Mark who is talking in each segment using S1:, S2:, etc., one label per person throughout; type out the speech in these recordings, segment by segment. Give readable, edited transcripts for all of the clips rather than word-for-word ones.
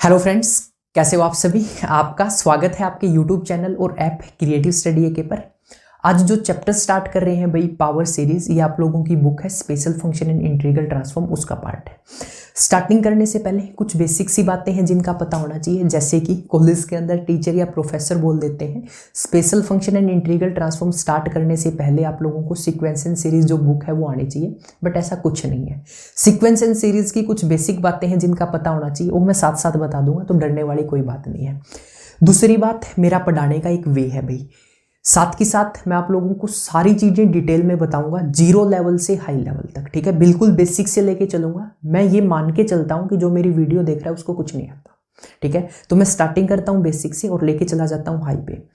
S1: Hello friends, कैसे हो आप सभी। आपका स्वागत है आपके यूट्यूब चैनल और ऐप क्रिएटिव स्टडी एके पर। आज जो चैप्टर स्टार्ट कर रहे हैं भाई पावर सीरीज, ये आप लोगों की बुक है special function and integral transform, उसका पार्ट है। स्टार्टिंग करने से पहले कुछ बेसिक सी बातें हैं जिनका पता होना चाहिए, जैसे कि कॉलेज के अंदर टीचर या प्रोफेसर बोल देते हैं special function and integral transform start करने से पहले आप लोगों को सीक्वेंस एंड सीरीज जो बुक है वो आनी चाहिए, बट ऐसा कुछ नहीं है। सीक्वेंस एंड सीरीज की कुछ बेसिक बातें हैं जिनका पता होना चाहिए, वो मैं साथ साथ बता दूंगा, तो डरने वाली कोई बात नहीं है। दूसरी बात, मेरा पढ़ाने का एक वे है भाई, साथ के साथ मैं आप लोगों को सारी चीज़ें डिटेल में बताऊंगा, जीरो लेवल से हाई लेवल तक, ठीक है। बिल्कुल बेसिक से लेके चलूंगा। मैं ये मान के चलता हूं कि जो मेरी वीडियो देख रहा है उसको कुछ नहीं आता, ठीक है। तो मैं स्टार्टिंग करता हूं बेसिक से और लेके चला जाता हूं हाई पे।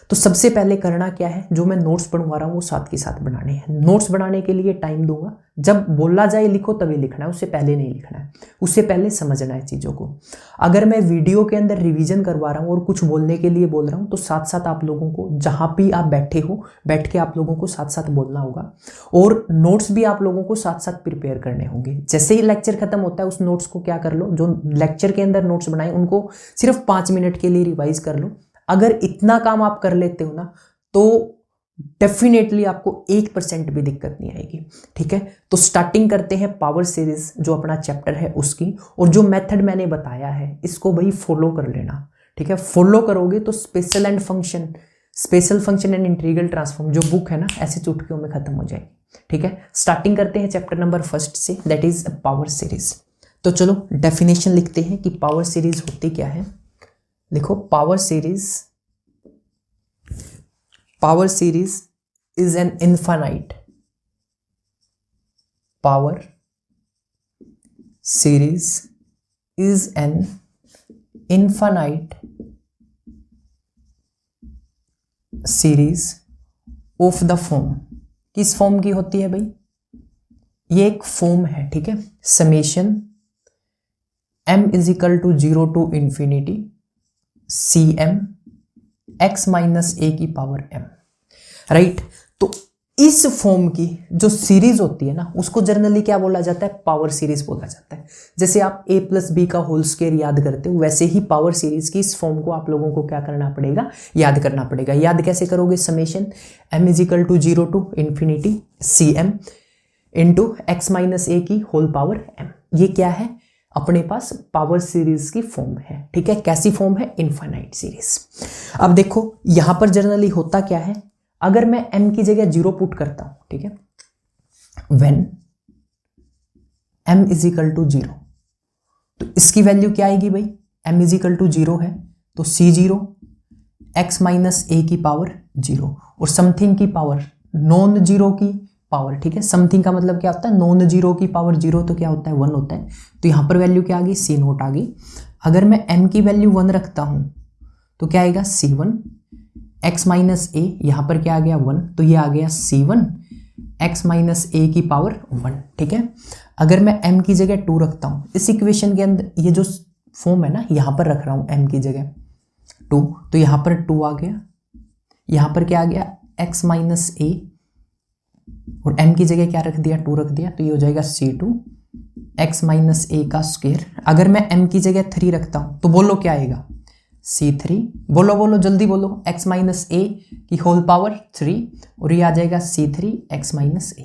S1: तो सबसे पहले करना क्या है, जो मैं नोट्स बनवा रहा हूँ वो साथ के साथ बनाने हैं। नोट्स बनाने के लिए टाइम दूंगा, जब बोला जाए लिखो तभी लिखना है, उससे पहले नहीं लिखना है, उससे पहले समझना है चीज़ों को। अगर मैं वीडियो के अंदर रिवीजन करवा रहा हूँ और कुछ बोलने के लिए बोल रहा हूँ, तो साथ साथ आप लोगों को जहाँ भी आप बैठे हो बैठ के आप लोगों को साथ साथ बोलना होगा, और नोट्स भी आप लोगों को साथ साथ प्रिपेयर करने होंगे। जैसे ही लेक्चर खत्म होता है उस नोट्स को क्या कर लो, जो लेक्चर के अंदर नोट्स बनाए उनको सिर्फ 5 मिनट के लिए रिवाइज कर लो। अगर इतना काम आप कर लेते हो ना, तो डेफिनेटली आपको 1% भी दिक्कत नहीं आएगी, ठीक है। तो स्टार्टिंग करते हैं पावर सीरीज जो अपना चैप्टर है उसकी, और जो मेथड मैंने बताया है इसको भाई फॉलो कर लेना, ठीक है। फॉलो करोगे तो special function and integral transform जो बुक है ना, ऐसे चुटकियों में खत्म हो जाएगी, ठीक है। स्टार्टिंग करते हैं चैप्टर नंबर 1 से, दैट इज पावर सीरीज। तो चलो डेफिनेशन लिखते हैं कि पावर सीरीज होती क्या है। देखो, power series is an infinite, power series is an infinite series of the form. किस फॉर्म की होती है भाई, ये एक फॉर्म है, ठीक है। Summation m is equal to 0 to infinity cm x minus a की पावर m, राइट। तो इस फॉर्म की जो सीरीज होती है ना, उसको जनरली क्या बोला जाता है, पावर सीरीज बोला जाता है। जैसे आप a प्लस बी का होल स्क्वायर याद करते हो, वैसे ही पावर सीरीज की इस फॉर्म को आप लोगों को क्या करना पड़ेगा, याद करना पड़ेगा। याद कैसे करोगे, summation m is equal to 0 to infinity cm into x minus a की होल पावर m। ये क्या है, अपने पास पावर सीरीज की फॉर्म है, ठीक है। कैसी फॉर्म है, इनफाइनाइट सीरीज। अब देखो यहां पर जनरली होता क्या है, अगर मैं m की जगह 0 पुट करता हूं, ठीक है, when m is equal to 0, तो इसकी वैल्यू क्या आएगी भाई, m इज इक्वल टू 0 है तो c0 x माइनस a की पावर 0, और समथिंग की पावर नॉन जीरो की पावर, ठीक है। समथिंग का मतलब क्या होता है, नॉन जीरो की पावर 0, तो क्या होता है 1 होता है। तो यहां पर वैल्यू क्या आ गई, c0 आ गई। अगर मैं m की वैल्यू 1 रखता हूं तो क्या आएगा, c1 x माइनस a, यहां पर क्या आ गया 1, तो ये आ गया c1 x माइनस a की पावर 1, ठीक है। अगर मैं m की जगह 2 रखता हूं इस इक्वेशन के अंदर, ये जो फॉर्म है ना, यहां पर रख रहा हूं m की जगह 2, तो यहां पर 2 आ गया, यहां पर क्या आ गया x माइनस a, और m की जगह क्या रख दिया, 2 रख दिया, तो ये हो जाएगा c2 x माइनस a का स्क्वायर। अगर मैं m की जगह 3 रखता हूं तो बोलो क्या आएगा, c3, बोलो जल्दी बोलो, x माइनस a की होल पावर 3, और ये आ जाएगा c3 x minus a,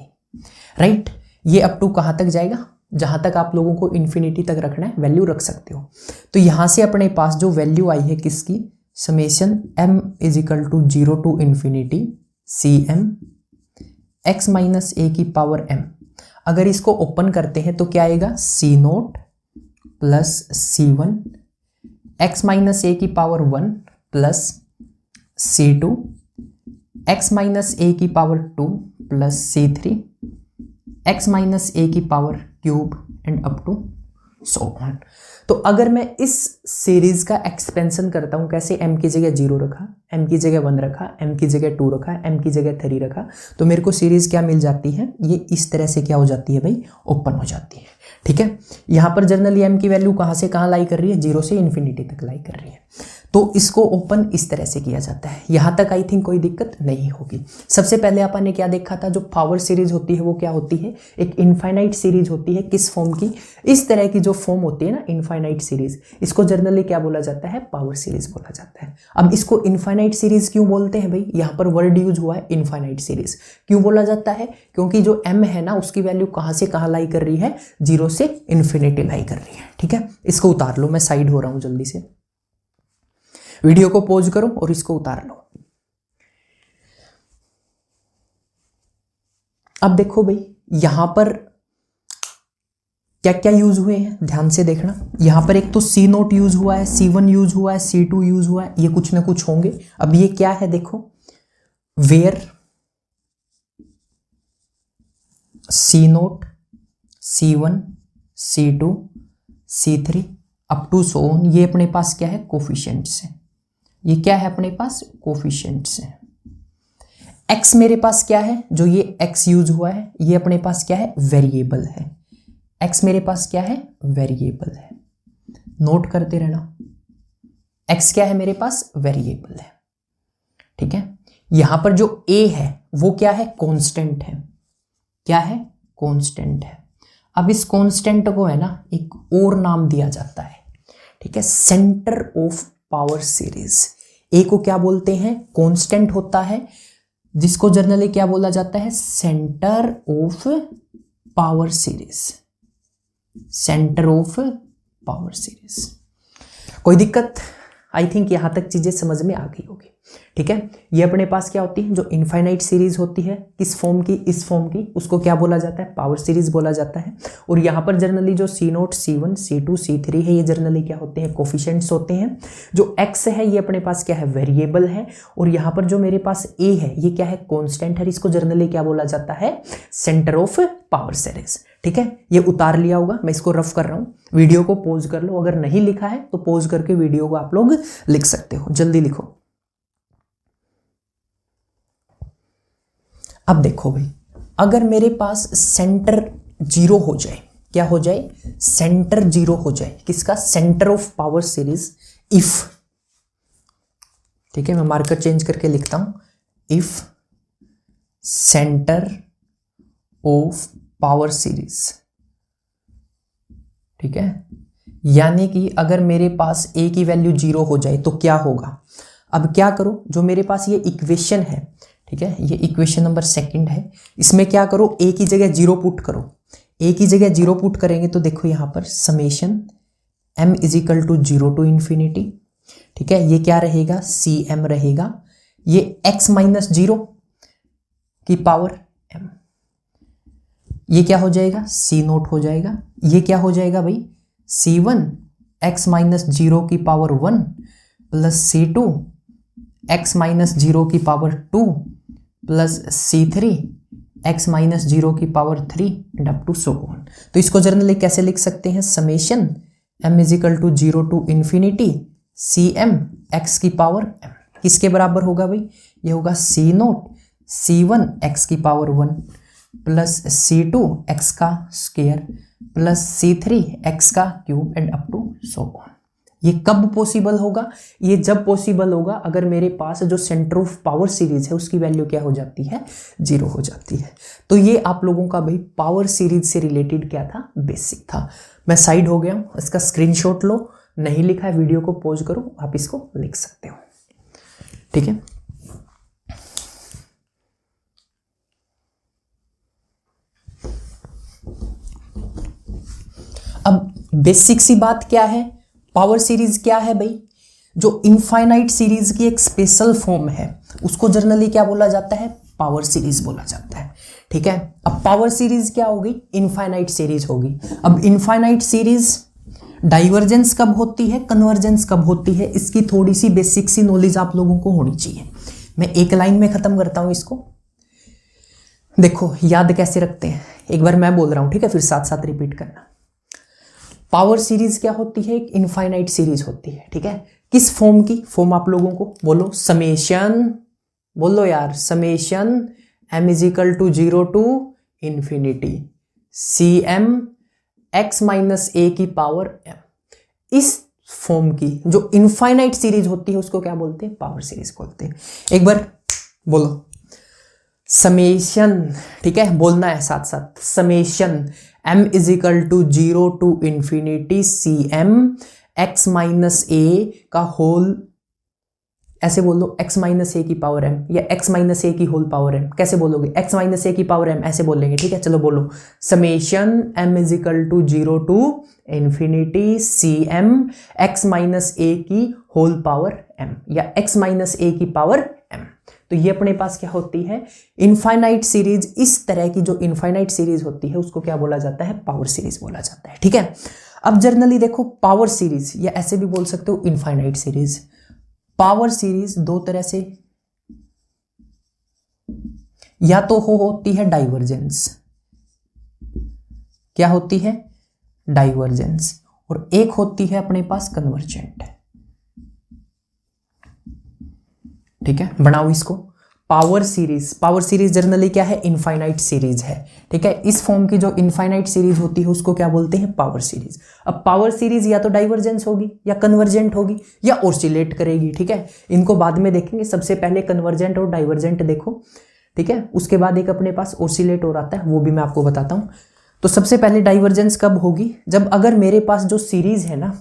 S1: right. ये अप टू कहां तक जाएगा, जहां तक आप लोगों को इन्फिनिटी तक रखना है वैल्यू रख सकते हो। तो यहां से अपने पास जो वैल्यू आई है किसकी, summation m is equal to 0 to infinity cm x minus a की पावर m। अगर इसको ओपन करते हैं तो क्या आएगा, c0 plus c1 x minus a की power 1 plus c2 x minus a की power 2 plus c3 x minus a की power cube and up to so on. तो अगर मैं इस सीरीज का एक्सपेंशन करता हूं, कैसे, m की जगह 0 रखा, m की जगह 1 रखा, m की जगह 2 रखा, m की जगह 3 रखा, तो मेरे को सीरीज क्या मिल जाती है, ये इस तरह से क्या हो जाती है भाई, ओपन हो जाती है, ठीक है। यहां पर जनरली m की वैल्यू कहां से कहां लाई कर रही है, 0 से इन्फिनिटी तक लाई कर रही है। तो इसको ओपन इस तरह से किया जाता है। यहां तक आई थिंक कोई दिक्कत नहीं होगी। सबसे पहले अपन ने क्या देखा था, जो पावर सीरीज होती है वो क्या होती है, एक इनफाइनाइट सीरीज होती है। किस फॉर्म की, इस तरह की जो फॉर्म होती है ना इनफाइनाइट सीरीज, इसको जनरली क्या बोला जाता है, पावर सीरीज बोला जाता है। अब इसको इनफाइनाइट सीरीज क्यों बोलते हैं भाई, यहां पर वर्ड यूज हुआ है इनफाइनाइट सीरीज। क्यों बोला जाता है, क्योंकि जो m है ना उसकी वैल्यू कहां से कहां लाई कर रही है, 0 से इन्फिनिटी लाई कर रही है। ठीक है, इसको उतार लो, मैं साइड हो रहा हूं, जल्दी से वीडियो को पॉज करो और इसको उतार लो। अब देखो भाई यहां पर क्या क्या यूज हुए हैं, ध्यान से देखना। यहां पर एक तो C0 यूज हुआ है, C1 यूज हुआ है, C2 यूज हुआ है, ये कुछ ना कुछ होंगे। अब ये क्या है देखो, where C0, C1, C2, C3 up to so on, ये अपने पास क्या है, कोफिशिएंट्स है। ये क्या है अपने पास, कोफिशिएंट्स है। x मेरे पास क्या है, जो ये x यूज हुआ है ये अपने पास क्या है, वेरिएबल है। x मेरे पास क्या है, वेरिएबल है, नोट करते रहना। x क्या है मेरे पास, वेरिएबल है। ठीक है, यहां पर जो a है वो क्या है, कांस्टेंट है। क्या है, कांस्टेंट है। अब इस कांस्टेंट को है ना एक और नाम दिया जाता है। ठीक है, सेंटर ऑफ पावर सीरीज। ए को क्या बोलते हैं, कांस्टेंट होता है, जिसको जनरली क्या बोला जाता है, centre of power series. Centre of power series. कोई दिक्कत, आई थिंक यहां तक चीजें समझ में आ गई होगी। ठीक है, ये अपने पास क्या होती है, जो इनफाइनाइट सीरीज होती है, किस फॉर्म की, इस फॉर्म की, उसको क्या बोला जाता है, पावर सीरीज बोला जाता है। और यहाँ पर जनरली जो C0, C1, C2, C3 है, ये जनरली क्या होते हैं, कोफिशिएंट्स होते हैं। जो x है ये अपने पास क्या है, वेरिएबल है। और यहाँ पर जो मेरे पास a है ये क्या है, कांस्टेंट है, इसको जनरली क्या बोला जाता है, सेंटर ऑफ पावर सीरीज। ठीक है, ये उतार लिया होगा, मैं इसको रफ कर रहा हूँ। वीडियो को पॉज कर लो, अगर नहीं लिखा है तो पॉज करके वीडियो को आप लोग लिख सकते हो, जल्दी लिखो। अब देखो भाई, अगर मेरे पास सेंटर 0 हो जाए, क्या हो जाए, सेंटर 0 हो जाए, किसका, centre of power series, if, ठीक है मैं मार्कर चेंज करके लिखता हूं, if centre of power series. ठीक है, यानी कि अगर मेरे पास a की वैल्यू 0 हो जाए तो क्या होगा। अब क्या करो, जो मेरे पास ये इक्वेशन है, ठीक है, ये इक्वेशन नंबर 2 है, इसमें क्या करो, a की जगह 0 पुट करो। a की जगह 0 पुट करेंगे तो देखो यहां पर summation m is equal to 0 to infinity. ठीक है, ये क्या रहेगा, cm रहेगा, ये x माइनस 0 की पावर m, ये क्या हो जाएगा, C0 हो जाएगा। ये क्या हो जाएगा भाई, C1 x माइनस 0 की power 1 plus C2 x minus 0 की power 2 plus C3 x minus 0 की power 3 and up to so on. तो इसको जनरली कैसे लिख सकते हैं, summation m is equal to 0 to infinity cm x की पावर m, किसके बराबर होगा भाई, ये होगा C0 C1 x की पावर 1 प्लस C2 x का स्क्वायर प्लस C3 x का cube and up to so on. ये कब पॉसिबल होगा, ये जब पॉसिबल होगा अगर मेरे पास जो सेंटर ऑफ पावर सीरीज है उसकी वैल्यू क्या हो जाती है, 0 हो जाती है। तो ये आप लोगों का भाई पावर सीरीज से रिलेटेड क्या था, बेसिक था। मैं साइड हो गया हूं, इसका स्क्रीनशॉट लो, नहीं लिखा है वीडियो को पॉज करो, आप इसको लिख सकते हो। ठीक है, अब बेसिक सी बात क्या है, पावर सीरीज क्या है भाई, जो इनफाइनाइट सीरीज की एक स्पेशल फॉर्म है उसको जनरली क्या बोला जाता है, पावर सीरीज बोला जाता है। ठीक है, अब पावर सीरीज क्या होगी, इनफाइनाइट सीरीज होगी। अब इनफाइनाइट सीरीज डाइवर्जेंस कब होती है, कन्वर्जेंस कब होती है, इसकी थोड़ी सी बेसिक सी नॉलेज आप लोगों को होनी चाहिए। मैं एक लाइन में खत्म करता हूं इसको। देखो याद कैसे रखते हैं, एक बार मैं बोल रहा हूं, ठीक है, फिर साथ साथ रिपीट करना। पावर सीरीज क्या होती है, एक इनफाइनाइट सीरीज होती है। ठीक है, किस फॉर्म की, फॉर्म आप लोगों को बोलो, समेशन, बोलो यार, summation m is equal to 0 to infinity cm x minus a की पावर m। इस फॉर्म की जो इनफाइनाइट सीरीज होती है उसको क्या बोलते हैं? पावर सीरीज बोलते हैं। एक बार बोलो समेशन, ठीक है, बोलना है साथ साथ, summation m is equal to 0 to infinity cm x minus A का होल, ऐसे बोल दो x माइनस ए की पावर m या x माइनस ए की होल पावर m। कैसे बोलोगे? x माइनस ए की पावर m ऐसे बोलेंगे, ठीक है। चलो बोलो summation m is equal to 0 to infinity cm x minus A की होल पावर m या x माइनस ए की पावर m। तो ये अपने पास क्या होती है? Infinite series. इस तरह की जो इनफाइनाइट सीरीज होती है उसको क्या बोला जाता है? पावर सीरीज बोला जाता है, ठीक है। अब जनरली देखो पावर सीरीज या ऐसे भी बोल सकते हो इनफाइनाइट सीरीज। पावर सीरीज दो तरह से, या तो होती है डाइवर्जेंस, क्या होती है? डाइवर्जेंस, और एक होती है अपने पास कन्वर्जेंट, ठीक है। बनाओ इसको power series. Power series generally क्या है? इनफाइनाइट सीरीज है, ठीक है। इस फॉर्म की जो इनफाइनाइट सीरीज होती है उसको क्या बोलते हैं? Power series. अब पावर सीरीज या तो डाइवर्जेंस होगी या कन्वर्जेंट होगी या ऑसिलेट करेगी, ठीक है। इनको बाद में देखेंगे, सबसे पहले कन्वर्जेंट और डाइवर्जेंट देखो, ठीक है। उसके बाद एक अपने पास ऑसिलेट और आता है, वो भी मैं आपको बताता हूं। तो सबसे पहले डाइवर्जेंस कब होगी? जब अगर मेरे पास जो सीरीज है ना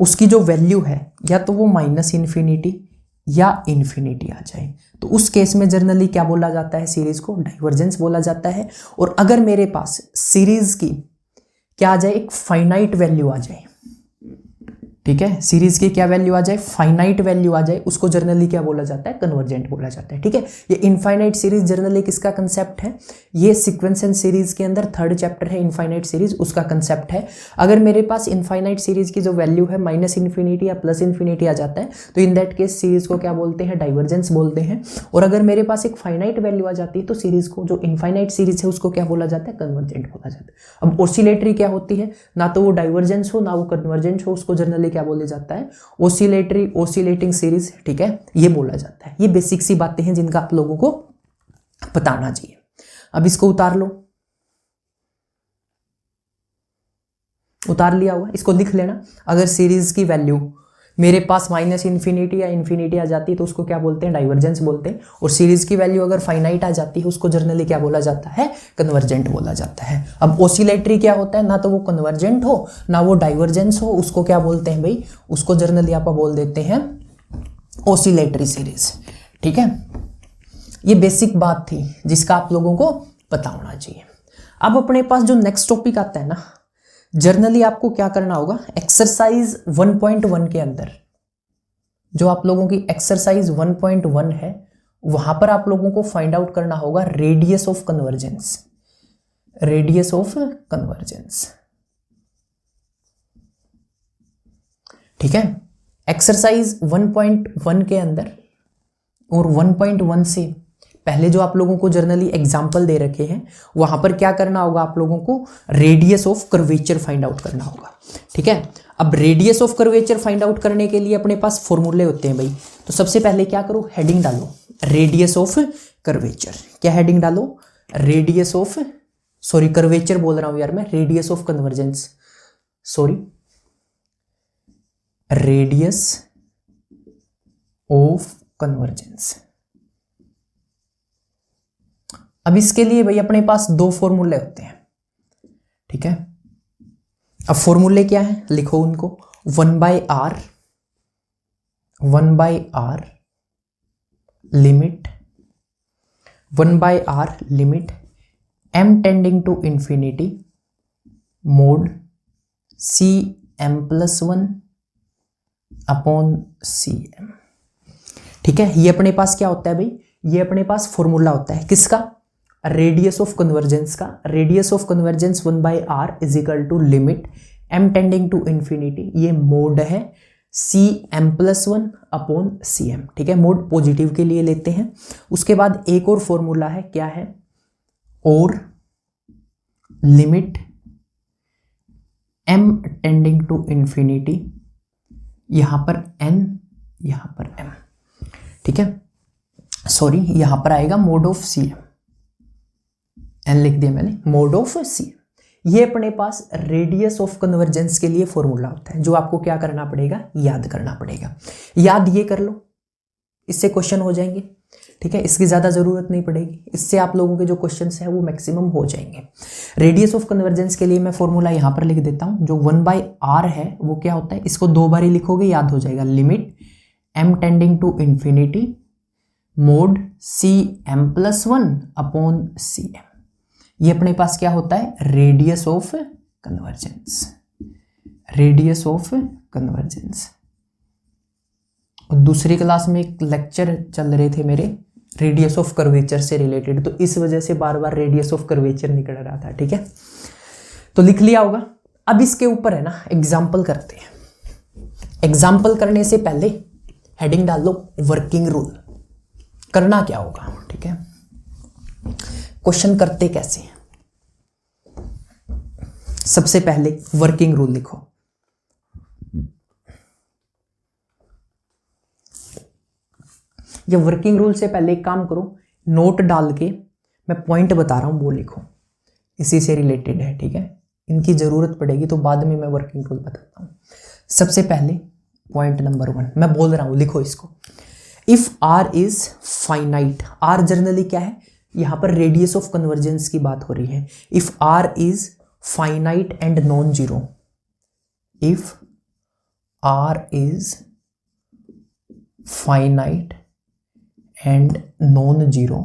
S1: उसकी जो वैल्यू है या तो वो माइनस इन्फिनिटी या इन्फिनिटी आ जाए, तो उस केस में जनरली क्या बोला जाता है? सीरीज को डाइवर्जेंस बोला जाता है। और अगर मेरे पास सीरीज की क्या आ जाए? एक फाइनाइट वैल्यू आ जाए, ठीक है। सीरीज की क्या वैल्यू आ जाए? फाइनाइट वैल्यू आ जाए, उसको जनरली क्या बोला जाता है? कन्वर्जेंट बोला जाता है, ठीक है। ये इनफाइनाइट सीरीज जनरली किसका कंसेप्ट है? ये सीक्वेंस एंड सीरीज के अंदर थर्ड चैप्टर है इनफाइनाइट सीरीज, उसका कंसेप्ट है। अगर मेरे पास इनफाइनाइट सीरीज की जो वैल्यू है माइनस इन्फिनिटी या प्लस इन्फिनिटी आ जाता है तो इन दैट केस सीरीज को क्या बोलते हैं? डाइवर्जेंस बोलते हैं। और अगर मेरे पास एक फाइनाइट वैल्यू आ जाती है तो सीरीज को, जो इनफाइनाइट सीरीज है उसको क्या बोला जाता है? कन्वर्जेंट बोला जाता है। अब ऑसिलेटरी क्या होती है? ना तो वो डाइवर्जेंस हो ना वो कन्वर्जेंट हो, उसको जनरली क्या बोला जाता है? ऑसिलेटरी, ऑसिलेटिंग सीरीज, ठीक है, ये बोला जाता है। ये बेसिक सी बातें हैं जिनका आप लोगों को बताना चाहिए। अब इसको उतार लो, उतार लिया हुआ, इसको लिख लेना। अगर सीरीज की वैल्यू मेरे पास माइनस इन्फिनिटी या इन्फिनिटी आ जाती है तो उसको क्या बोलते हैं? डाइवर्जेंस बोलते हैं। और सीरीज की वैल्यू अगर फाइनाइट आ जाती है उसको जनरली क्या बोला जाता है? कन्वर्जेंट बोला जाता है। अब ऑसिलेटरी क्या होता है? ना तो वो कन्वर्जेंट हो ना वो डाइवर्जेंस हो, उसको क्या बोलते हैं भाई? उसको जनरली आप बोल देते हैं ऑसिलेटरी सीरीज, ठीक है। ये बेसिक बात थी जिसका आप लोगों को पता होना चाहिए। अब अपने पास जो नेक्स्ट टॉपिक आता है ना, जर्नली आपको क्या करना होगा? एक्सरसाइज 1.1 के अंदर जो आप लोगों की एक्सरसाइज 1.1 है वहां पर आप लोगों को फाइंड आउट करना होगा radius of convergence. Radius of convergence, ठीक है। एक्सरसाइज 1.1 के अंदर और 1.1 से पहले जो आप लोगों को जर्नली एग्जाम्पल दे रखे हैं वहां पर क्या करना होगा? आप लोगों को radius of curvature find out करना होगा, ठीक है। अब radius of curvature find out करने के लिए अपने पास फॉर्मूले होते हैं भाई। तो सबसे पहले क्या करो? हेडिंग डालो रेडियस ऑफ कर्वेचर। क्या हेडिंग डालो? रेडियस ऑफ, सॉरी कर्वेचर बोल रहा हूं यार मैं, radius of convergence, sorry radius of convergence. अब इसके लिए भाई अपने पास दो फॉर्मूले होते हैं, ठीक है। अब फॉर्मूले क्या है? लिखो उनको। 1/r limit 1/r limit m tending to infinity mod cm+1 upon cm, ठीक है। ये अपने पास क्या होता है भाई? ये अपने पास फॉर्मूला होता है किसका? रेडियस ऑफ कन्वर्जेंस का। Radius of convergence 1/r is equal to limit m tending to infinity, ये मोड है cm+1 अपॉन cm, ठीक है। मोड पॉजिटिव के लिए लेते हैं। उसके बाद एक और फॉर्मूला है, क्या है? और limit m tending to infinity, यहां पर n यहां पर m, ठीक है। सॉरी यहां पर आएगा मोड ऑफ cm, n लिख दिया मैंने, मोड ऑफ cm। ये अपने पास रेडियस ऑफ कन्वर्जेंस के लिए फॉर्मूला होता है, जो आपको क्या करना पड़ेगा, याद करना पड़ेगा। याद ये कर लो, इससे क्वेश्चन हो जाएंगे, ठीक है, इसकी ज़्यादा ज़रूरत नहीं पड़ेगी, इससे आप लोगों के जो क्वेश्चंस हैं वो मैक्सिमम हो जाएंगे। रेडियस ऑफ कन्वर्जेंस के लिए मैं फॉर्मूला यहाँ पर लिख देता हूँ, जो 1/r है वो क्या होता है, इसको 2 बार ही लिखोगे याद हो जाएगा, limit m tending to infinity mod cm+1 upon cm। ये अपने पास क्या होता है, radius of convergence, radius of convergence. और दूसरी क्लास में एक लेक्चर चल रहे थे मेरे रेडियस ऑफ कर्वेचर से रिलेटेड, तो इस वजह से बार बार रेडियस ऑफ कर्वेचर निकल रहा था, ठीक है, तो लिख लिया होगा। अब इसके ऊपर है ना एग्जाम्पल करते हैं। एग्जाम्पल करने से पहले हेडिंग डाल लो वर्किंग रूल। करना क्या होगा, ठीक है, क्वेश्चन करते कैसे हैं। सबसे पहले वर्किंग रूल लिखो। ये वर्किंग रूल से पहले एक काम करो, नोट डाल के मैं पॉइंट बता रहा हूं वो लिखो, इसी से रिलेटेड है, ठीक है, इनकी जरूरत पड़ेगी तो बाद में मैं वर्किंग रूल बताता हूं। सबसे पहले पॉइंट नंबर 1 मैं बोल रहा हूं, लिखो इसको। If R is finite, R generally क्या है, यहां पर रेडियस ऑफ कन्वर्जेंस की बात हो रही है। If R is finite and non zero, if R is finite and non-zero,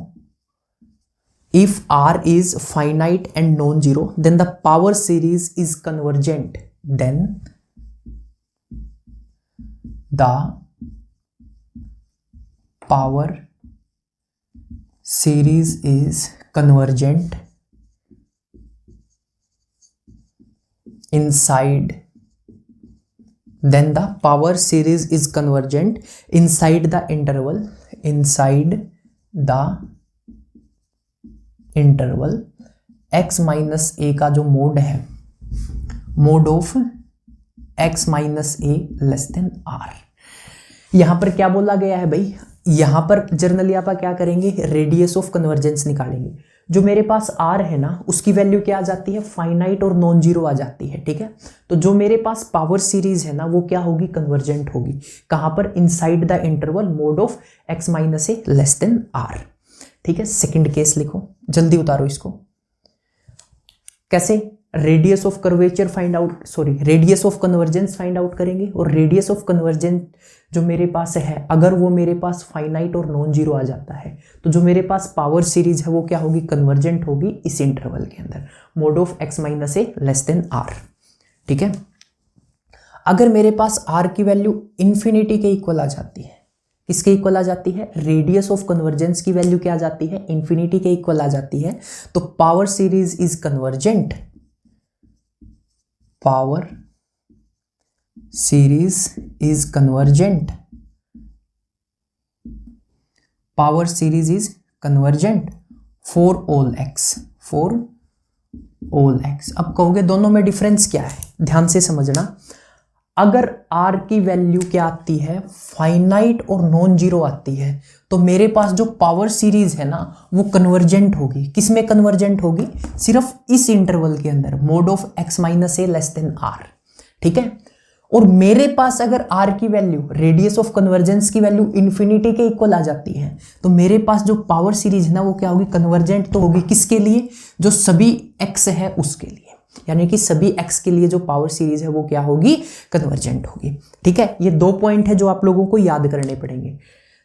S1: if R is finite and non-zero, then the power series is convergent, then the power series is convergent inside, then the power series is convergent inside the interval, inside the interval x minus A का जो mod है, mod of x minus A less than r। यहां पर क्या बोला गया है भाई, यहां पर जनरली आप क्या करेंगे, रेडियस ऑफ कन्वर्जेंस निकालेंगे। जो मेरे पास r है ना, उसकी वैल्यू क्या आ जाती है, फाइनाइट और नॉन जीरो आ जाती है, ठीक है। तो जो मेरे पास पावर सीरीज है ना, वो क्या होगी, कन्वर्जेंट होगी। कहां पर, inside the interval mode of x minus A less than r, ठीक है। सेकंड केस लिखो, जल्दी उतारो इसको। कैसे, radius of curvature find out, sorry radius of convergence find out करेंगे। और रेडियस ऑफ कन्वर्जेंस जो मेरे पास है, अगर वो मेरे पास फाइनाइट और नॉन जीरो आ जाता है, तो जो मेरे पास पावर सीरीज है वो क्या होगी, कन्वर्जेंट होगी इस इंटरवल के अंदर, mode of x minus A less than r, ठीक है। अगर मेरे पास r की वैल्यू इंफिनिटी के इक्वल आ जाती है, किसके इक्वल आ जाती है, रेडियस ऑफ कन्वर्जेंस की वैल्यू क्या आ जाती है, इंफिनिटी के इक्वल आ जाती है, तो power series is convergent, power series is convergent, power series is convergent for all x, for all x। अब कहोगे दोनों में डिफरेंस क्या है, ध्यान से समझना। अगर r की वैल्यू क्या आती है, फाइनाइट और नॉन जीरो आती है, तो मेरे पास जो पावर सीरीज है ना, वो कन्वर्जेंट होगी। किसमें कन्वर्जेंट होगी, सिर्फ इस इंटरवल के अंदर, mode of x minus A less than r, ठीक है। और मेरे पास अगर r की वैल्यू, रेडियस ऑफ कन्वर्जेंस की वैल्यू इंफिनिटी के इक्वल आ जाती है, तो मेरे पास जो पावर सीरीज है ना, वो क्या होगी, कन्वर्जेंट तो होगी। किसके लिए, जो सभी x है उसके लिए, यानी कि सभी x के लिए जो पावर सीरीज है वो क्या होगी, कन्वर्जेंट होगी, ठीक है। ये 2 पॉइंट है जो आप लोगों को याद करने पड़ेंगे।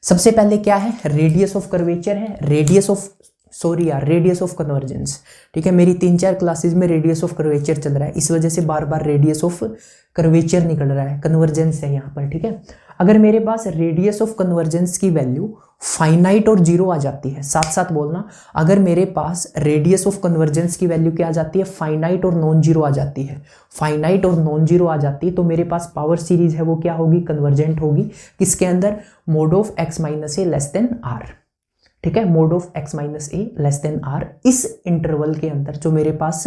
S1: सबसे पहले क्या है, रेडियस ऑफ कर्वेचर है, रेडियस ऑफ कन्वर्जेंस, ठीक है। मेरी 3-4 क्लासेस में रेडियस ऑफ कर्वेचर चल रहा है, इस वजह से बार बार रेडियस ऑफ कर्वेचर निकल रहा है, कन्वर्जेंस है यहाँ पर, ठीक है। अगर मेरे पास रेडियस ऑफ कन्वर्जेंस की वैल्यू फाइनाइट और जीरो आ जाती है, साथ साथ बोलना, अगर मेरे पास रेडियस ऑफ कन्वर्जेंस की वैल्यू क्या आ जाती है, फाइनाइट और नॉन जीरो आ जाती है, फाइनाइट और नॉन जीरो आ जाती है, तो मेरे पास पावर सीरीज है वो क्या होगी, कन्वर्जेंट होगी। किसके अंदर, mode of x minus A less than r, ठीक है, mod of x minus A less than r। इस इंटरवल के अंदर जो मेरे पास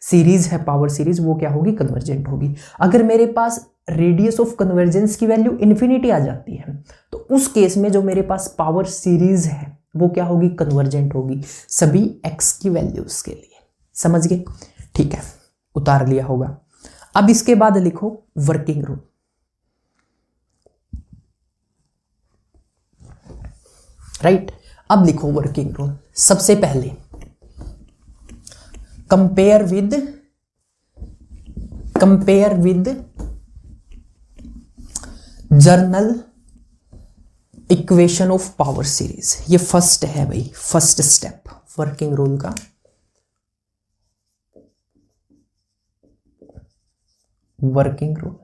S1: सीरीज है, पावर सीरीज, वो क्या होगी, कन्वर्जेंट होगी। अगर मेरे पास रेडियस ऑफ कन्वर्जेंस की वैल्यू इन्फिनिटी आ जाती है, तो उस केस में जो मेरे पास पावर सीरीज है वो क्या होगी, कन्वर्जेंट होगी सभी x की वैल्यूज के लिए। समझ गए, ठीक है। उतार लिया होगा। अब इसके बाद लिखो वर्किंग रूल। राइट, अब लिखो वर्किंग रूल। सबसे पहले compare with general equation of power series. ये फर्स्ट है भाई, फर्स्ट स्टेप वर्किंग रूल का। वर्किंग रूल,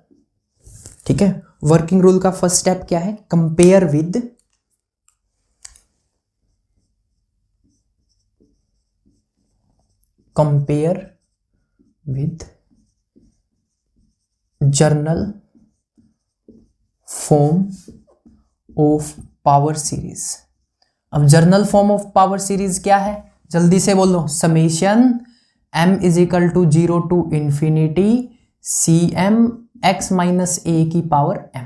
S1: ठीक है। वर्किंग रूल का फर्स्ट स्टेप क्या है? Compare with general form of power series. अब general form of power series क्या है? जल्दी से बोलो। Summation m is equal to 0 to infinity cm x minus a की पावर m।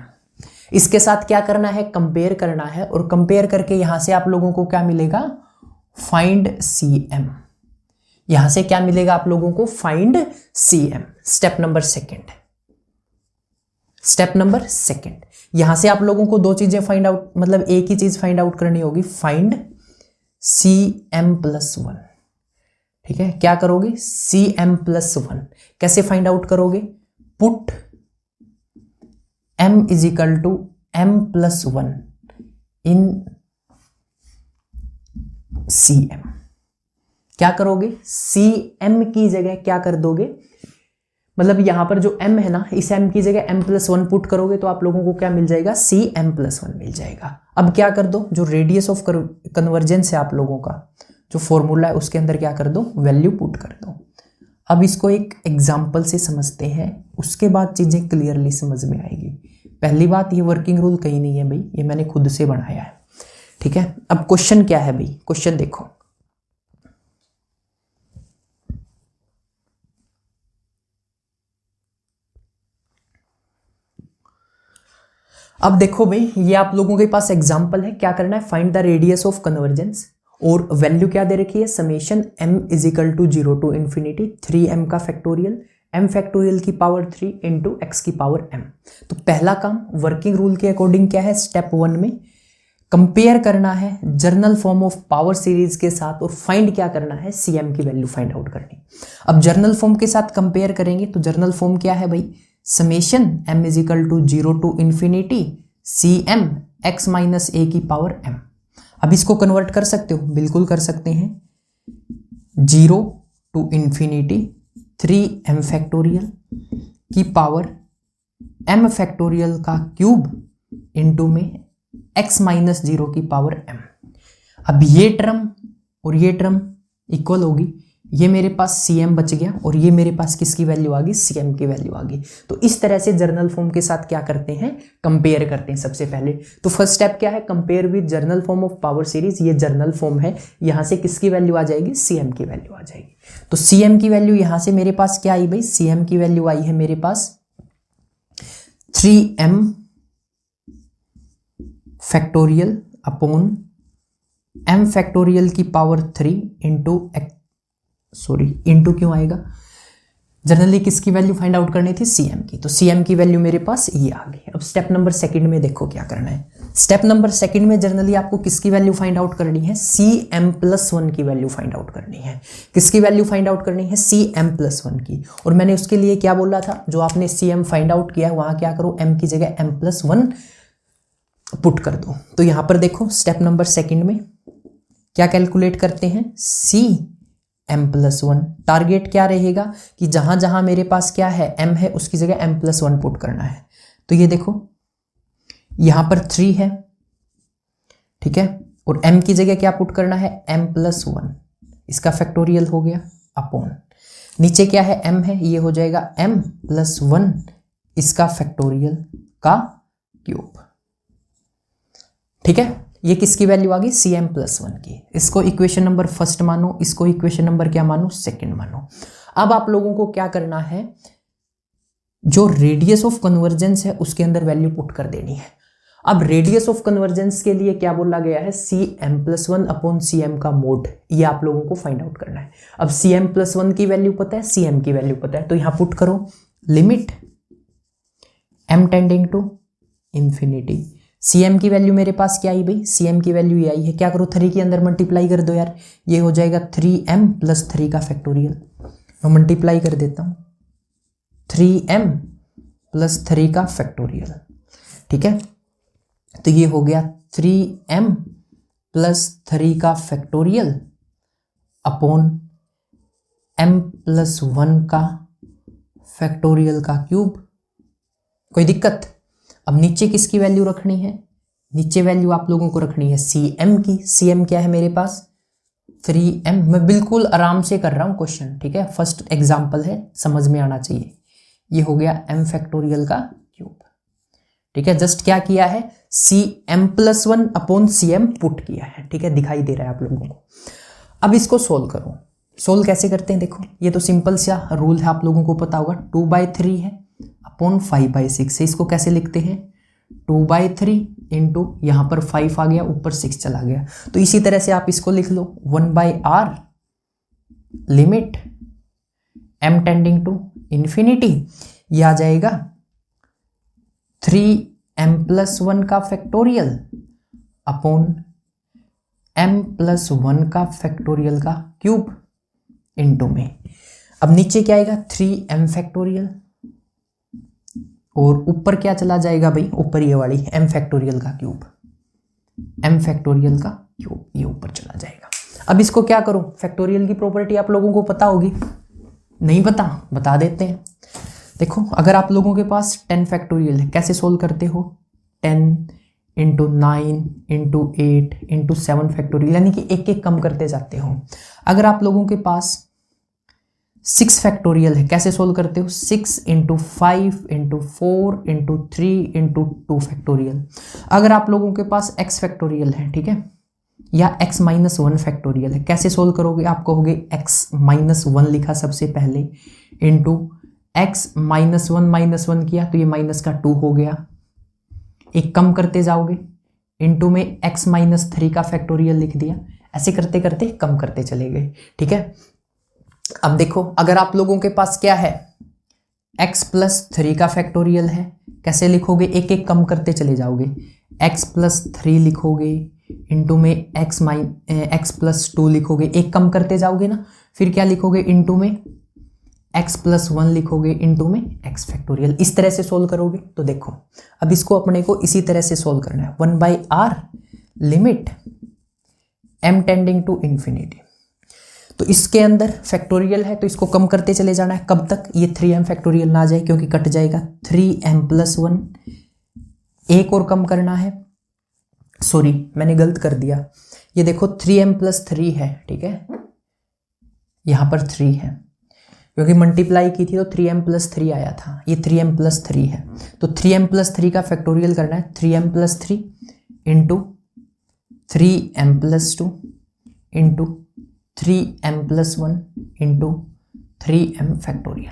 S1: इसके साथ क्या करना है? कंपेयर करना है, और कंपेयर करके यहां से आप लोगों को क्या मिलेगा? Find cm। यहां से क्या मिलेगा आप लोगों को? Find cm। Step number second. यहां से आप लोगों को दो चीजें फाइंड आउट, मतलब एक ही चीज फाइंड आउट करनी होगी। Find cm plus 1। ठीक है, क्या करोगे? cm प्लस 1 कैसे फाइंड आउट करोगे? Put m is equal to m plus 1 in cm। क्या करोगे? cm की जगह क्या कर दोगे? मतलब यहां पर जो m है ना, इस m की जगह m प्लस 1 पुट करोगे तो आप लोगों को क्या मिल जाएगा? cm प्लस 1 मिल जाएगा। अब क्या कर दो? जो रेडियस ऑफ कन्वर्जेंस है आप लोगों का, जो फॉर्मूला है उसके अंदर क्या कर दो? वैल्यू पुट कर दो। अब इसको एक एग्जाम्पल से समझते हैं, उसके बाद चीजें क्लियरली समझ में आएगी। पहली बात, ये वर्किंग रूल कहीं नहीं है भाई, ये मैंने खुद से बनाया है। ठीक है, अब क्वेश्चन क्या है भाई? क्वेश्चन देखो, अब देखो भाई, ये आप लोगों के पास एग्जाम्पल है। क्या करना है? Find the radius of convergence, और वैल्यू क्या दे रखी है? Summation m is equal to 0 to infinity 3m का फैक्टोरियल, m फैक्टोरियल की पावर 3 इंटू x की पावर m। तो पहला काम वर्किंग रूल के अकॉर्डिंग क्या है? स्टेप 1 में कंपेयर करना है journal form of power series के साथ, और फाइंड क्या करना है? cm की वैल्यू फाइंड आउट करनी। अब जर्नल फॉर्म के साथ कंपेयर करेंगे तो जर्नल फॉर्म क्या है भाई? Summation m is equal to 0 to infinity cm x minus a की पावर m। अब इसको कन्वर्ट कर सकते हो? बिल्कुल कर सकते हैं। 0 टू इंफिनिटी 3m फैक्टोरियल की पावर m फैक्टोरियल का क्यूब इंटू में x माइनस 0 की पावर m। अब ये टर्म और ये टर्म इक्वल होगी, ये मेरे पास cm बच गया, और ये मेरे पास किसकी वैल्यू आ गई? cm की वैल्यू आ गई। तो इस तरह से जर्नल फॉर्म के साथ क्या करते हैं? कंपेयर करते हैं सबसे पहले। तो फर्स्ट स्टेप क्या है? Compare with general form of power series. ये जर्नल फॉर्म है, यहां से किसकी वैल्यू आ जाएगी? cm की वैल्यू आ जाएगी। तो cm की वैल्यू यहां से मेरे पास क्या आई भाई? cm की वैल्यू आई है मेरे पास 3m factorial upon m factorial की पावर 3 इंटू इंटू क्यों आएगा? जनरली किसकी वैल्यू फाइंड आउट करनी थी? cm की। तो cm की वैल्यू मेरे पास ये आ गई। अब स्टेप नंबर सेकंड में देखो क्या करना है। स्टेप नंबर सेकंड में जनरली आपको किसकी वैल्यू फाइंड आउट करनी है? cm प्लस 1 की वैल्यू फाइंड आउट करनी है। किसकी वैल्यू फाइंड आउट करनी है? cm प्लस 1 की। और मैंने उसके लिए क्या बोला था? जो आपने cm फाइंड आउट किया है वहां क्या करो? m की जगह m प्लस 1 पुट कर दो। तो यहां पर देखो स्टेप नंबर सेकंड में क्या कैलकुलेट करते हैं? m plus 1। टारगेट क्या रहेगा कि जहां जहां मेरे पास क्या है? m है, उसकी जगह m प्लस 1 पुट करना है। तो ये देखो यहां पर 3 है, ठीक है, और m की जगह क्या पुट करना है? m प्लस 1, इसका फैक्टोरियल हो गया अपॉन नीचे क्या है? m है, ये हो जाएगा m प्लस 1 इसका फैक्टोरियल का क्यूब। ठीक है, ये किसकी वैल्यू आ गई? cm प्लस 1 की। इसको इक्वेशन नंबर फर्स्ट मानो, इसको इक्वेशन नंबर क्या मानो? सेकंड मानो। अब आप लोगों को क्या करना है? जो रेडियस ऑफ कन्वर्जेंस है उसके अंदर वैल्यू पुट कर देनी है। अब रेडियस ऑफ कन्वर्जेंस के लिए क्या बोला गया है, cm+1 अपॉन cm का मोड, ये आप लोगों को फाइंड आउट करना है। अब cm+1 की वैल्यू पता है, cm की वैल्यू पता है, तो यहां पुट करो limit m tending to infinity. cm की वैल्यू मेरे पास क्या आई भाई, cm की वैल्यू ये आई है, क्या करो 3 के अंदर मल्टीप्लाई कर दो यार, ये हो जाएगा 3m + 3 का फैक्टोरियल। मैं मल्टीप्लाई कर देता हूं 3m + 3 का फैक्टोरियल, ठीक है। तो ये हो गया 3m + 3 का फैक्टोरियल अपॉन m + 1 का फैक्टोरियल का क्यूब। कोई दिक्कत? अब नीचे किसकी वैल्यू रखनी है, नीचे वैल्यू आप लोगों को रखनी है cm की। cm क्या है मेरे पास 3m। मैं बिल्कुल आराम से कर रहा हूं क्वेश्चन, ठीक है, फर्स्ट एग्जांपल है, समझ में आना चाहिए। ये हो गया m फैक्टोरियल का क्यूब, ठीक है। जस्ट क्या किया है, cm+1 अपॉन cm पुट किया है, ठीक है, दिखाई दे रहा है आप लोगों को। अब इसको सोल्व करो। सोल्व कैसे करते हैं देखो, ये तो सिंपल सा रूल है, आप लोगों को पता होगा, 2/3 है अपॉन 5/6 है। इसको कैसे लिखते हैं, 2/3 इंटू यहां पर 5 आ गया, ऊपर 6 चला गया, तो इसी तरह से आप इसको लिख लो 1/r limit m tending to infinity. यह आ जाएगा 3m+1 का फैक्टोरियल अपॉन m+1 का फैक्टोरियल का क्यूब इनटू में। अब नीचे क्या आएगा 3m फैक्टोरियल, और ऊपर क्या चला जाएगा भाई, ऊपर ये वाली m फैक्टोरियल का क्यूब, m फैक्टोरियल का क्यूब ये ऊपर चला जाएगा। अब इसको क्या करो, फैक्टोरियल की प्रॉपर्टी आप लोगों को पता होगी, नहीं पता बता देते हैं। देखो अगर आप लोगों के पास 10 फैक्टोरियल है, कैसे सोल्व करते हो, 10 × 9 × 8 × 7 फैक्टोरियल, यानी कि एक एक कम करते जाते हो। अगर आप लोगों के पास 6 फैक्टोरियल है, कैसे सोल्व करते हो, 6 × 5 × 4 × 3 × 2 फैक्टोरियल। अगर आप लोगों के पास x फैक्टोरियल है, ठीक है, या x-1 फैक्टोरियल है, कैसे सोल्व करोगे, आप कहोगे x-1 लिखा सबसे पहले, इंटू x-1 किया तो ये माइनस का 2 हो गया, एक कम करते जाओगे, इंटू में x-3 का फैक्टोरियल लिख दिया, ऐसे करते करते कम करते चले गए, ठीक है। अब देखो अगर आप लोगों के पास क्या है, x+3 का फैक्टोरियल है, कैसे लिखोगे, एक एक कम करते चले जाओगे, x+3 लिखोगे, इंटू में x+2 लिखोगे, एक कम करते जाओगे ना, फिर क्या लिखोगे, इंटू में x+1 लिखोगे, इंटू में x फैक्टोरियल। इस तरह से सोल्व करोगे। तो देखो अब इसको अपने को इसी तरह से सोल्व करना है, 1/r limit m tending to infinity. तो इसके अंदर फैक्टोरियल है तो इसको कम करते चले जाना है, कब तक, ये 3m फैक्टोरियल ना आ जाए, क्योंकि कट जाएगा, 3m+1, एक और कम करना है, सॉरी मैंने गलत कर दिया, ये देखो 3m+3 है, ठीक है, यहां पर 3 है, क्योंकि मल्टीप्लाई की थी तो 3m+3 आया था, ये 3m+3 है, तो 3m+3 का फैक्टोरियल करना है, 3m+3 into 3m+2 into 3m+1 into 3m factorial.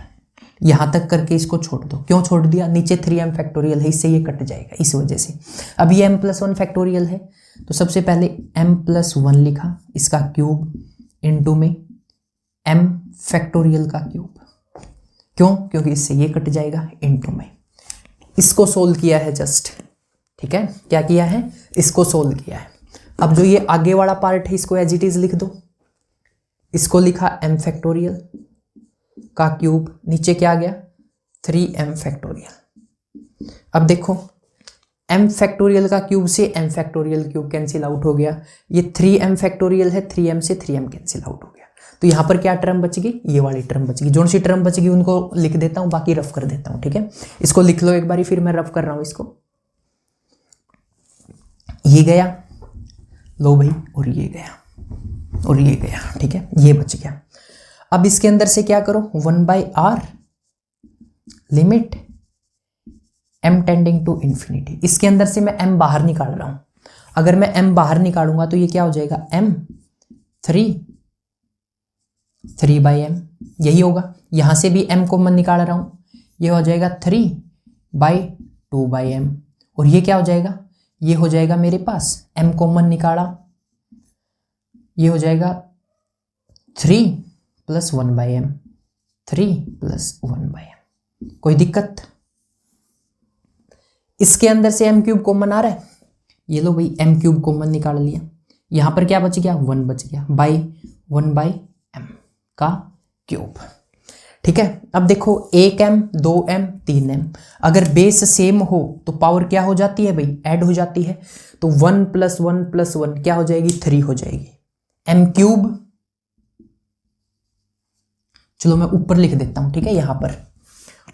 S1: यहां तक करके इसको छोड़ दो, क्यों छोड़ दिया, नीचे 3m फैक्टोरियल है, इससे ये कट जाएगा, इस वजह से। अब ये m+1 फैक्टोरियल है, तो सबसे पहले m+1 लिखा, इसका क्यूब इंटू में m फैक्टोरियल का क्यूब, क्यों, क्योंकि इससे ये कट जाएगा, इंटू में। इसको सोल्व किया है जस्ट, ठीक है, क्या किया है, इसको सोल्व किया है। अब जो ये आगे वाला पार्ट है इसको एज इट इज लिख दो, इसको लिखा m फैक्टोरियल का क्यूब, नीचे क्या आ गया 3m फैक्टोरियल। अब देखो m फैक्टोरियल का क्यूब से m factorial cube cancel out हो गया, ये 3m फैक्टोरियल है, 3m से 3m कैंसिल आउट हो गया, तो यहां पर क्या टर्म बच गई, ये वाली टर्म बच गई। जो सी टर्म बच गई उनको लिख देता हूं, बाकी रफ कर देता हूं, ठीक है। इसको लिख लो एक बारी, फिर मैं रफ कर रहा हूं इसको, ये गया लो भाई, और ये गया और ये गया, ठीक है, ये बच गया। अब इसके अंदर से क्या करो, 1/r limit m tending to infinity. इसके अंदर से मैं m बाहर निकाल रहा हूं, अगर मैं m बाहर निकालूंगा तो ये क्या हो जाएगा, m3/m, यही होगा। यहां से भी m कॉमन निकाल रहा हूं, ये हो जाएगा 3/2/m, और ये क्या हो जाएगा, ये हो जाएगा मेरे पास m कॉमन निकाला, ये हो जाएगा 3 + 1/m, 3 + 1/m। कोई दिक्कत? इसके अंदर से m³ कॉमन आ रहा है, ये लो भाई m³ कॉमन निकाल लिया, यहां पर क्या बच गया 1 बच गया, बाई 1/m का क्यूब। ठीक है, अब देखो 1m 2m 3m, अगर बेस सेम हो तो पावर क्या हो जाती है भाई, ऐड हो जाती है, तो 1 + 1 + 1 क्या हो जाएगी 3 हो जाएगी, m³। चलो मैं ऊपर लिख देता हूं, ठीक है, यहां पर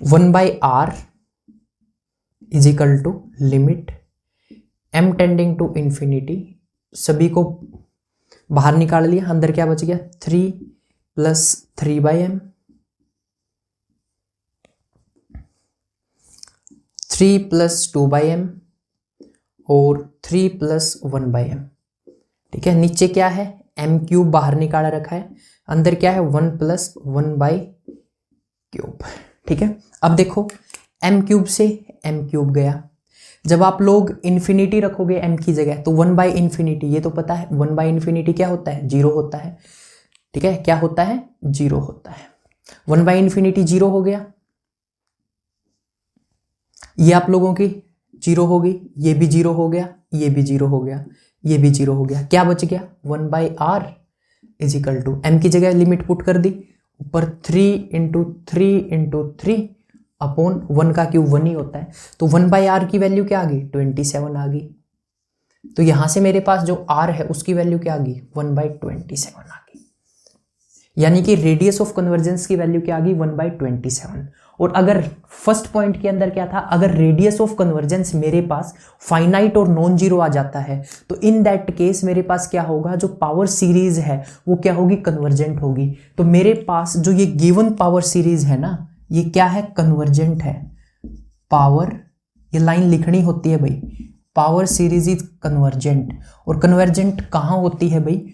S1: 1/r = limit m tending to infinity, सभी को बाहर निकाल लिया, अंदर क्या बच गया 3 + 3/m, 3 + 2/m और 3 + 1/m। ठीक है, नीचे क्या है m³ बाहर निकाल रखा है, अंदर क्या है 1 + 1/3। ठीक है, अब देखो m³ से m³ गया, जब आप लोग इन्फिनिटी रखोगे m की जगह तो 1/∞, ये तो पता है 1/∞ क्या होता है 0 होता है। ठीक है, क्या होता है 0 होता है, 1/∞ 0 हो गया, ये आप लोगों की 0 होगी, ये भी 0 हो गया, ये भी 0 हो गया, ये भी 0 हो गया, क्या बच गया 1/r = m की जगह लिमिट पुट कर दी, ऊपर 3 × 3 × 3 अपॉन 1 का क्यूब 1 ही होता है, तो 1/r की वैल्यू क्या आ गई 27 आ गई, तो यहां से मेरे पास जो r है उसकी वैल्यू क्या आ गई 1/27 आ गई, यानी कि रेडियस ऑफ कन्वर्जेंस की वैल्यू क्या आ गई 1/27। और अगर फर्स्ट पॉइंट के अंदर क्या था, अगर रेडियस ऑफ कन्वर्जेंस मेरे पास फाइनाइट और नॉन जीरो आ जाता है तो इन दैट केस मेरे पास क्या होगा, जो पावर सीरीज है वो क्या होगी कन्वर्जेंट होगी। तो मेरे पास जो ये गिवन पावर सीरीज है ना, ये क्या है कन्वर्जेंट है, पावर, ये लाइन लिखनी होती है भाई, पावर सीरीज इज कन्वर्जेंट। और कन्वर्जेंट कहां होती है भाई,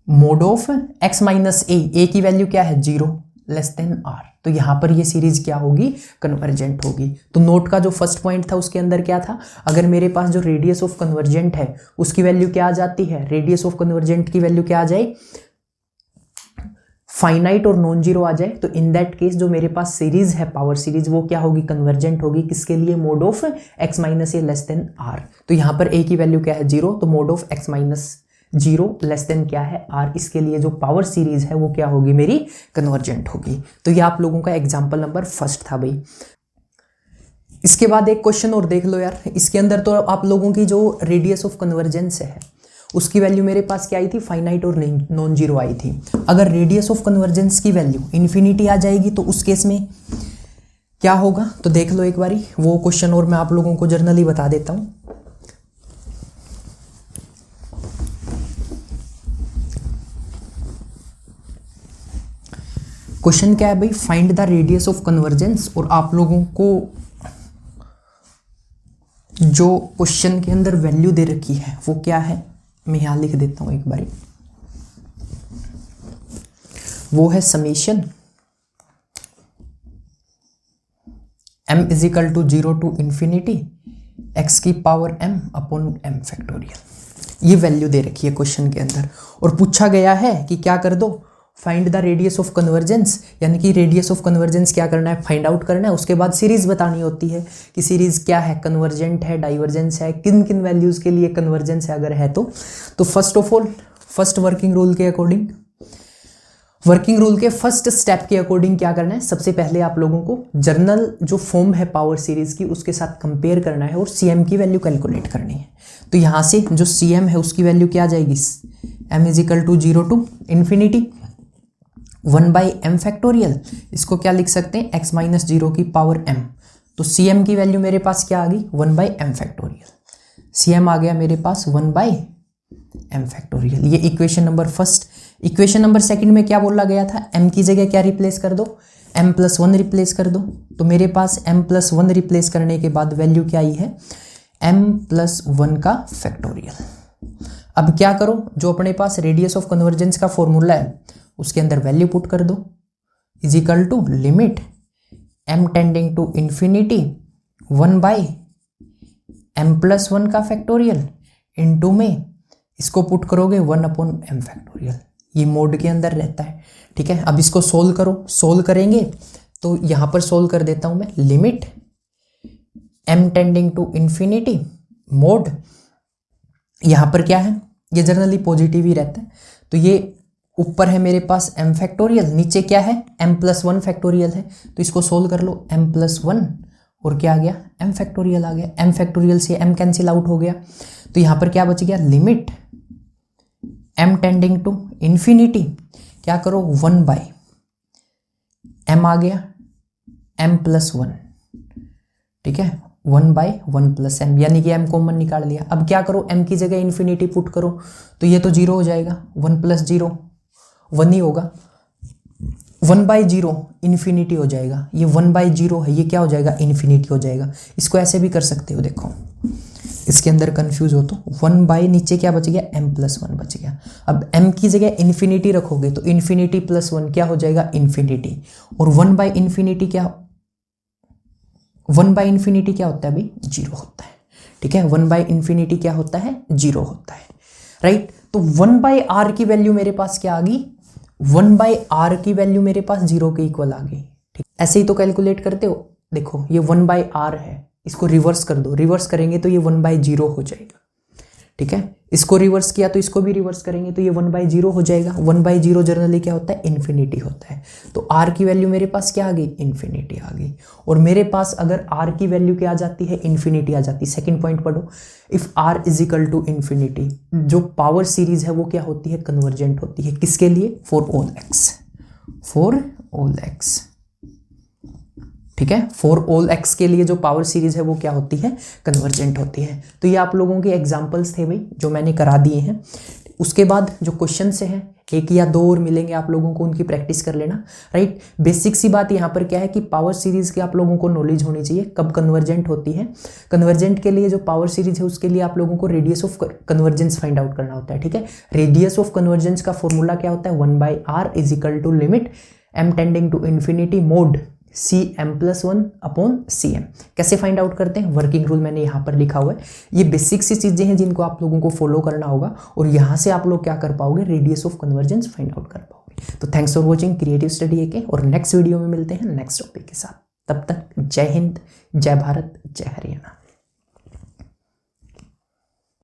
S1: मोड ऑफ x - a की वैल्यू क्या है 0 r, तो यहां पर ये सीरीज क्या होगी कन्वर्जेंट होगी। तो नोट का जो फर्स्ट पॉइंट था उसके अंदर क्या था, अगर मेरे पास जो रेडियस ऑफ कन्वर्जेंट है उसकी वैल्यू क्या आ जाती है, रेडियस ऑफ कन्वर्जेंट की वैल्यू क्या आ जाए फाइनाइट और नॉन जीरो आ जाए, तो इन दैट केस जो मेरे पास सीरीज है पावर सीरीज वो क्या होगी कन्वर्जेंट होगी, किसके लिए mode of x - a r। तो यहां पर a की वैल्यू क्या है 0, तो मोड ऑफ x - 0 क्या है r, इसके लिए जो पावर सीरीज है वो क्या होगी मेरी कन्वर्जेंट होगी। तो ये आप लोगों का एग्जाम्पल नंबर फर्स्ट था भाई। इसके बाद एक क्वेश्चन और देख लो यार, इसके अंदर तो आप लोगों की जो रेडियस ऑफ कन्वर्जेंस है उसकी वैल्यू मेरे पास क्या आई थी फाइनाइट और नॉन जीरो आई थी। अगर रेडियस ऑफ कन्वर्जेंस की वैल्यू इन्फिनिटी आ जाएगी तो उस केस में क्या होगा, तो देख लो एक बारी वो क्वेश्चन, और मैं आप लोगों को जर्नली बता देता हूं। क्वेश्चन क्या है भाई, find the radius of convergence, और आप लोगों को जो क्वेश्चन के अंदर वैल्यू दे रखी है वो क्या है, मैं यहां लिख देता हूं एक बारी, वो है summation m = 0 to ∞ x⁻m upon m factorial, ये वैल्यू दे रखी है क्वेश्चन के अंदर। और पूछा गया है कि क्या कर दो, find the radius of convergence, यानी कि रेडियस ऑफ कन्वर्जेंस क्या करना है फाइंड आउट करना है, उसके बाद सीरीज बतानी होती है कि सीरीज क्या है कन्वर्जेंट है डाइवर्जेंस है, किन किन वैल्यूज के लिए कन्वर्जेंस है अगर है तो first of all first working rule के अकॉर्डिंग, वर्किंग रूल के फर्स्ट स्टेप के अकॉर्डिंग क्या करना है, सबसे पहले आप लोगों को जर्नल जो फॉर्म है पावर सीरीज की उसके साथ कंपेयर करना है और CM की वैल्यू कैलकुलेट करनी है। तो यहां से जो CM है उसकी वैल्यू क्या आ जाएगी, m = 0 to ∞ 1/m फैक्टोरियल, इसको क्या लिख सकते हैं x - 0 की पावर m, तो CM की वैल्यू मेरे पास क्या आ गई 1/m फैक्टोरियल, CM आ गया मेरे पास 1/m फैक्टोरियल। ये equation number first. Equation number second में क्या बोला गया था, m की जगह क्या रिप्लेस कर दो, m + 1 रिप्लेस कर दो, तो मेरे पास m + 1 रिप्लेस करने के बाद वैल्यू क्या आई है m + 1 का फैक्टोरियल। अब क्या करो, जो अपने पास रेडियस ऑफ कन्वर्जेंस का फॉर्मूला है उसके अंदर वैल्यू पुट कर दो, = limit m tending to infinity 1/m m+1 का फैक्टोरियल इनटू में इसको पुट करोगे 1/m फैक्टोरियल, ये मोड के अंदर रहता है। ठीक है, अब इसको सोल्व करो, सोल्व करेंगे तो यहां पर सोल्व कर देता हूं मैं, limit m tending to infinity mod, यहां पर क्या है, ये जनरली पॉजिटिव ही रहता है, तो ये ऊपर है मेरे पास m फैक्टोरियल, नीचे क्या है m+1 फैक्टोरियल है, तो इसको सोल्व कर लो, m+1 और क्या आ गया m फैक्टोरियल आ गया, m फैक्टोरियल से m कैंसिल आउट हो गया, तो यहां पर क्या बच गया, limit m tending to infinity, क्या करो 1/m आ गया m+1, ठीक है 1/1+m, यानी कि m कॉमन निकाल लिया। अब क्या करो, m की जगह इंफिनिटी पुट करो, तो ये तो 0 हो जाएगा, 1 + 0 1 ही होगा, 1/0 इन्फिनिटी हो जाएगा, ये 1/0 है, ये क्या हो जाएगा इन्फिनिटी हो जाएगा। इसको ऐसे भी कर सकते हो, देखो इसके अंदर कंफ्यूज हो तो 1/ नीचे क्या बच गया m+1 बच गया। अब m की जगह इन्फिनिटी रखोगे तो इन्फिनिटी +1 क्या हो जाएगा इन्फिनिटी, और 1/∞ क्या, 1/∞ क्या होता है भाई 0 होता है। ठीक है, 1/∞ क्या होता है 0 होता है, राइट। तो 1/r की वैल्यू मेरे पास क्या आ गई, 1/r की वैल्यू मेरे पास 0 के इक्वल आ गई। ठीक, ऐसे ही तो कैलकुलेट करते हो, देखो ये 1/r है, इसको रिवर्स कर दो, रिवर्स करेंगे तो ये 1/0 हो जाएगा। ठीक है, इसको रिवर्स किया तो इसको भी रिवर्स करेंगे तो ये 1/0 हो जाएगा। 1/0 जनरली क्या होता है इन्फिनिटी होता है, तो r की वैल्यू मेरे पास क्या आ गई इन्फिनिटी आ गई। और मेरे पास अगर r की वैल्यू क्या आ जाती है इन्फिनिटी आ जाती है, सेकंड पॉइंट पढ़ो, इफ r = टू इन्फिनिटी, जो पावर सीरीज है वो क्या होती है कन्वर्जेंट होती है, किसके लिए, फॉर ऑल x। ठीक है, फॉर ऑल x के लिए जो पावर सीरीज है वो क्या होती है कन्वर्जेंट होती है। तो ये आप लोगों के एग्जांपल्स थे भाई जो मैंने करा दिए हैं। उसके बाद जो क्वेश्चन से हैं 1 या 2 और मिलेंगे आप लोगों को, उनकी प्रैक्टिस कर लेना, राइट। बेसिक सी बात यहाँ पर क्या है कि पावर सीरीज की आप लोगों को नॉलेज होनी चाहिए, कब कन्वर्जेंट होती है। कन्वर्जेंट के लिए जो पावर सीरीज है उसके लिए आप लोगों को radius of convergence find out करना होता है। ठीक है, रेडियस ऑफ कन्वर्जेंस का फॉर्मूला क्या होता है 1/r = limit m tending to infinity mod Cm+1/Cm। कैसे फाइंड आउट करते हैं, वर्किंग रूल मैंने यहाँ पर लिखा हुआ है। ये बेसिक सी चीजें हैं जिनको आप लोगों को फॉलो करना होगा, और यहाँ से आप लोग क्या कर पाओगे radius of convergence find out कर पाओगे। तो thanks for watching creative study AK, और नेक्स्ट वीडियो में मिलते हैं नेक्स्ट टॉपिक के साथ। तब तक जय हिंद, जय भारत, जय हरियाणा।